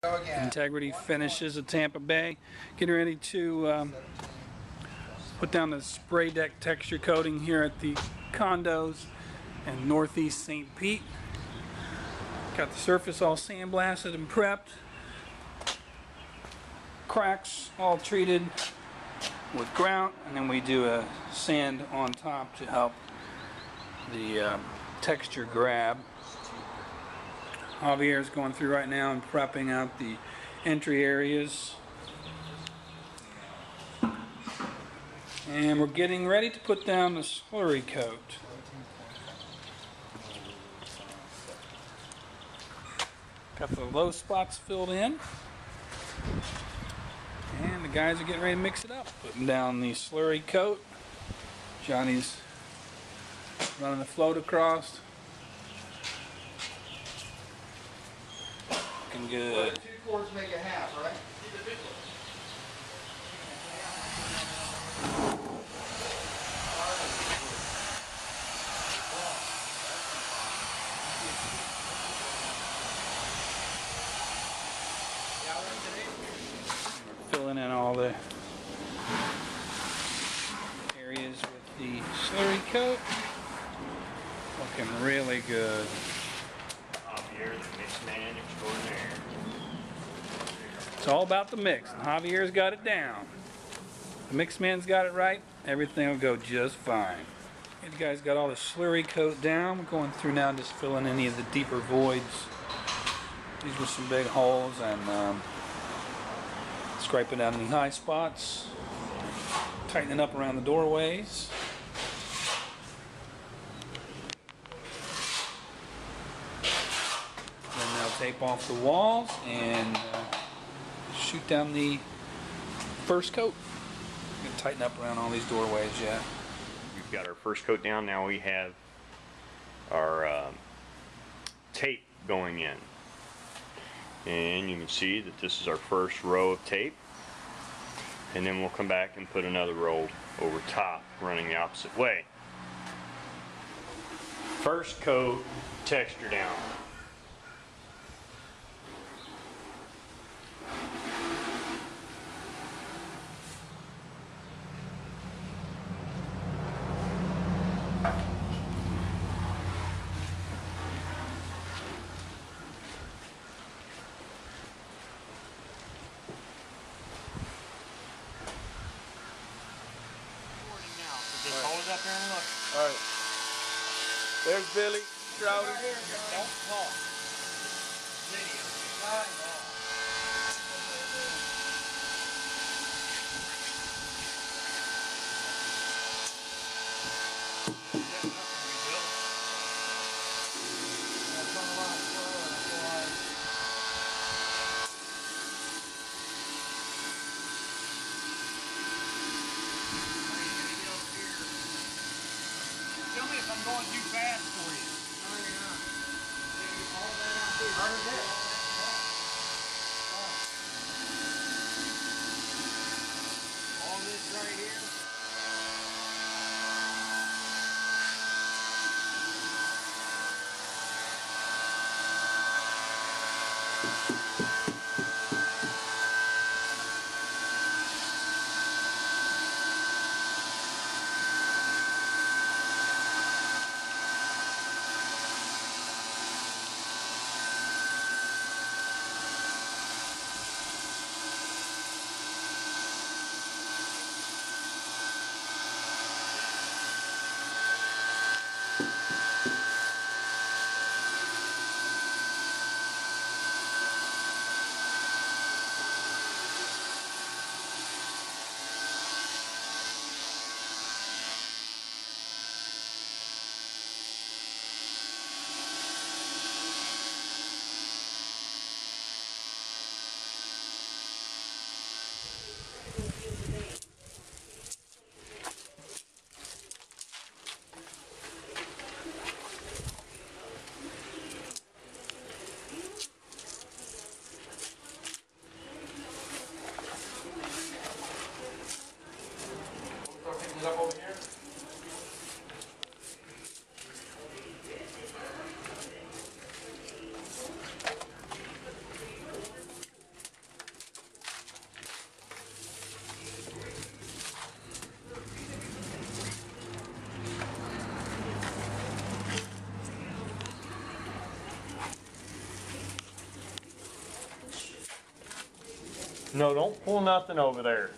Integrity finishes at Tampa Bay. Getting ready to put down the spray deck texture coating here at the condos in Northeast St. Pete. Got the surface all sandblasted and prepped. Cracks all treated with grout, and then we do a sand on top to help the texture grab. Javier's going through right now and prepping out the entry areas. And we're getting ready to put down the slurry coat. Got the low spots filled in. And the guys are getting ready to mix it up. Putting down the slurry coat. Johnny's running the float across. Looking good. 2 quarts make a half, right? Filling in all the areas with the slurry coat. Looking really good. Javier, the mix man extraordinaire. It's all about the mix. And Javier's got it down. The mix man's got it right. Everything will go just fine. You guys got all the slurry coat down. We're going through now, just filling any of the deeper voids. These were some big holes, and scraping out any high spots. Tightening up around the doorways. Then they'll tape off the walls and shoot down the first coat. Gonna tighten up around all these doorways yet. We've got our first coat down. Now we have our tape going in. And you can see that this is our first row of tape. And then we'll come back and put another row over top, running the opposite way. First coat, texture down. Just hold it up there and look. Alright. There's Billy, Shrouded. Don't talk. Video. Tell me if I'm going too fast for you. No, you're not. All that out there. Harder than All this right here. No, don't pull nothing over there.